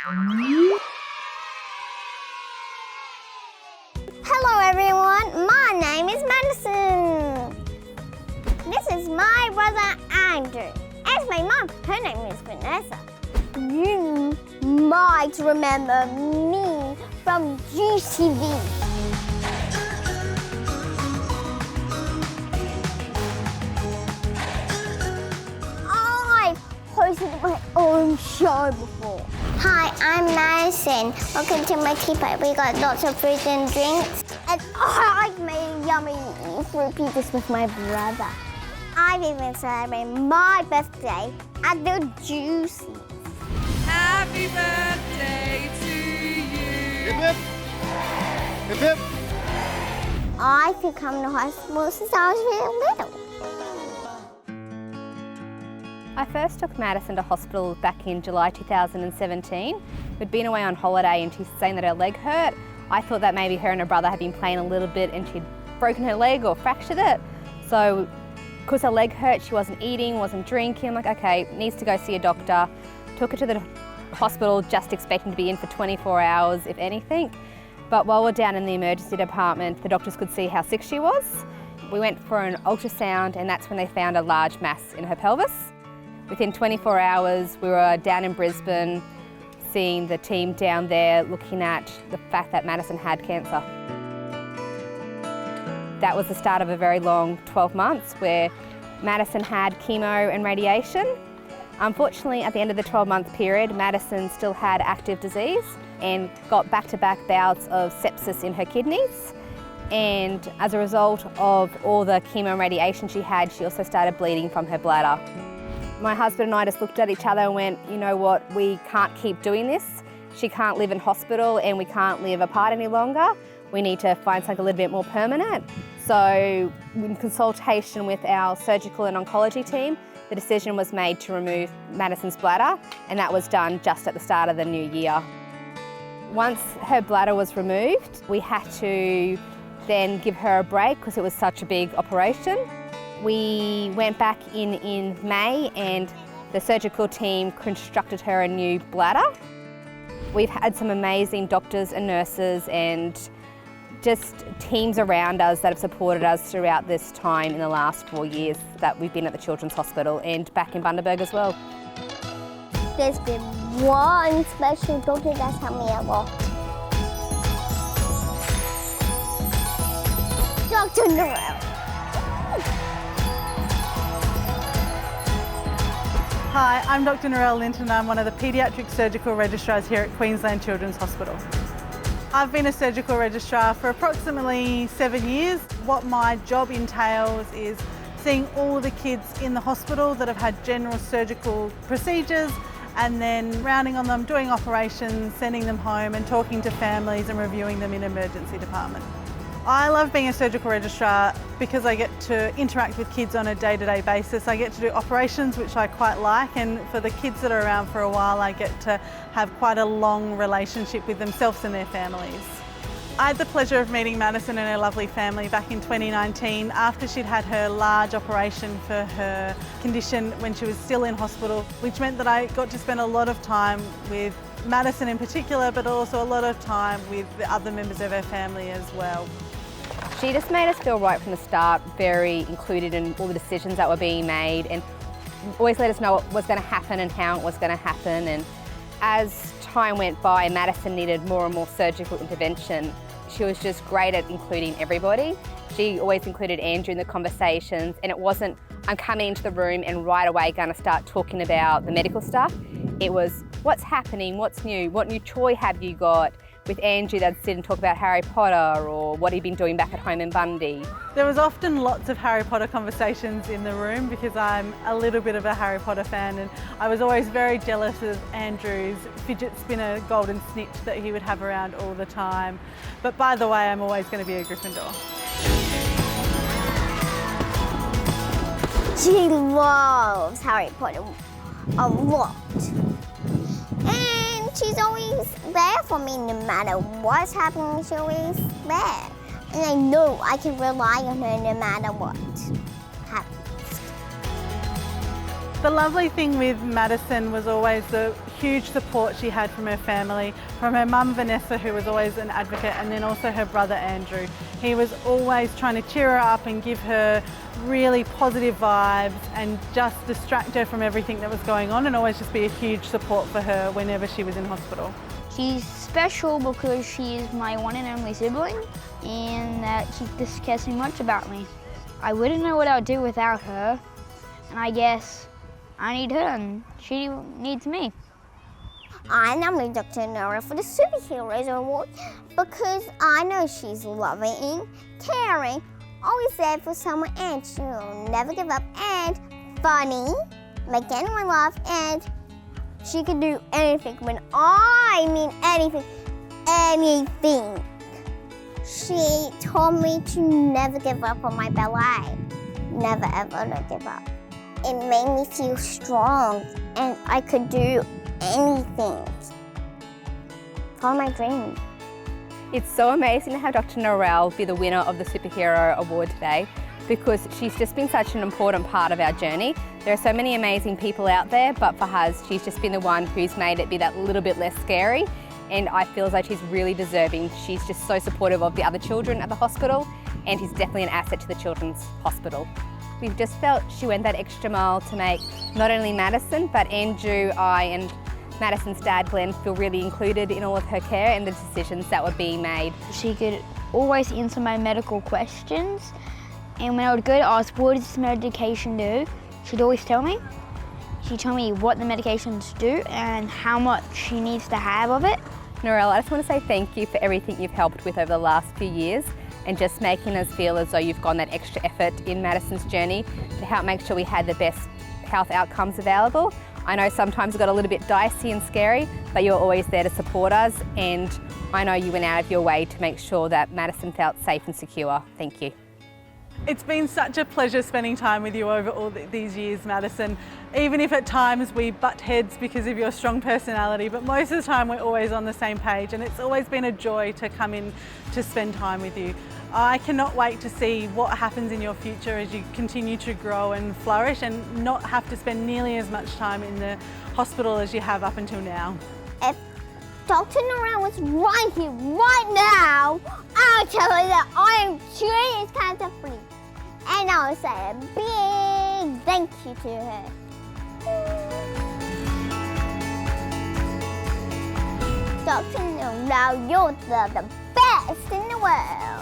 Hello everyone, my name is Maddison. This is my brother Andrew. As my mom, her name is Vanessa. You might remember me from GTV. I've hosted my own show before. Hi, I'm Maddison. Welcome to my teapot. We got lots of food and drinks. And I've made yummy fruit pizzas with my brother. I've even celebrated my birthday at the Juicy. Happy birthday to you. Hip hip. Hip hip. I've been coming to hospital since I was really little. I first took Maddison to hospital back in July 2017. We'd been away on holiday and she's saying that her leg hurt. I thought that maybe her and her brother had been playing a little bit and she'd broken her leg or fractured it. So, because her leg hurt, she wasn't eating, wasn't drinking. I'm like, okay, needs to go see a doctor. Took her to the hospital, just expecting to be in for 24 hours, if anything. But while we're down in the emergency department, the doctors could see how sick she was. We went for an ultrasound and that's when they found a large mass in her pelvis. Within 24 hours, we were down in Brisbane, seeing the team down there looking at the fact that Maddison had cancer. That was the start of a very long 12 months where Maddison had chemo and radiation. Unfortunately, at the end of the 12-month period, Maddison still had active disease and got back-to-back bouts of sepsis in her kidneys. And as a result of all the chemo and radiation she had, she also started bleeding from her bladder. My husband and I just looked at each other and went, you know what, we can't keep doing this. She can't live in hospital and we can't live apart any longer. We need to find something a little bit more permanent. So in consultation with our surgical and oncology team, the decision was made to remove Maddison's bladder, and that was done just at the start of the new year. Once her bladder was removed, we had to then give her a break because it was such a big operation. We went back in May and the surgical team constructed her a new bladder. We've had some amazing doctors and nurses and just teams around us that have supported us throughout this time in the last 4 years that we've been at the Children's Hospital and back in Bundaberg as well. There's been one special doctor that's helped me a lot. Dr. Narelle. Hi, I'm Dr Narelle Linton. I'm one of the Paediatric Surgical Registrars here at Queensland Children's Hospital. I've been a surgical registrar for approximately 7 years. What my job entails is seeing all the kids in the hospital that have had general surgical procedures and then rounding on them, doing operations, sending them home and talking to families and reviewing them in emergency department. I love being a surgical registrar because I get to interact with kids on a day-to-day basis. I get to do operations, which I quite like, and for the kids that are around for a while, I get to have quite a long relationship with themselves and their families. I had the pleasure of meeting Maddison and her lovely family back in 2019 after she'd had her large operation for her condition when she was still in hospital, which meant that I got to spend a lot of time with Maddison in particular, but also a lot of time with the other members of her family as well. She just made us feel right from the start, very included in all the decisions that were being made and always let us know what was going to happen and how it was going to happen. And as time went by, Maddison needed more and more surgical intervention. She was just great at including everybody. She always included Andrew in the conversations, and it wasn't, I'm coming into the room and right away going to start talking about the medical stuff. It was, what's happening, what's new, what new toy have you got? With Andrew, they'd sit and talk about Harry Potter or what he'd been doing back at home in Bundy. There was often lots of Harry Potter conversations in the room because I'm a little bit of a Harry Potter fan, and I was always very jealous of Andrew's fidget spinner golden snitch that he would have around all the time. But by the way, I'm always going to be a Gryffindor. She loves Harry Potter a lot. And she's always there for me no matter what's happening, she's always there. And I know I can rely on her no matter what happens. The lovely thing with Maddison was always the huge support she had from her family, from her mum Vanessa, who was always an advocate, and then also her brother Andrew. He was always trying to cheer her up and give her really positive vibes and just distract her from everything that was going on, and always just be a huge support for her whenever she was in hospital. She's special because she is my one and only sibling, and that she just cares so much about me. I wouldn't know what I would do without her, and I guess I need her and she needs me. I nominate Dr Narelle for the Superheroes Award because I know she's loving, caring, always there for someone, and she'll never give up, and funny, make anyone laugh, and she can do anything. When I mean anything, anything. She told me to never give up on my ballet. Never ever to give up. It made me feel strong and I could do anything. Follow my dreams. It's so amazing to have Dr Narelle be the winner of the Superhero Award today, because she's just been such an important part of our journey. There are so many amazing people out there, but for us, she's just been the one who's made it be that little bit less scary, and I feel as though she's really deserving. She's just so supportive of the other children at the hospital, and she's definitely an asset to the Children's Hospital. We've just felt she went that extra mile to make not only Maddison, but Andrew, I and Maddison's dad, Glenn, feel really included in all of her care and the decisions that were being made. She could always answer my medical questions, and when I would go to ask, what does this medication do, she'd always tell me. She'd tell me what the medications do and how much she needs to have of it. Narelle, I just want to say thank you for everything you've helped with over the last few years, and just making us feel as though you've gone that extra effort in Maddison's journey to help make sure we had the best health outcomes available. I know sometimes it got a little bit dicey and scary, but you're always there to support us, and I know you went out of your way to make sure that Maddison felt safe and secure. Thank you. It's been such a pleasure spending time with you over all these years, Maddison. Even if at times we butt heads because of your strong personality, but most of the time we're always on the same page, and it's always been a joy to come in to spend time with you. I cannot wait to see what happens in your future as you continue to grow and flourish and not have to spend nearly as much time in the hospital as you have up until now. If Dr Narelle was right here, right now, I'll tell her that I am serious cancer free. And I'll say a big thank you to her. Dr Narelle, you're the best in the world.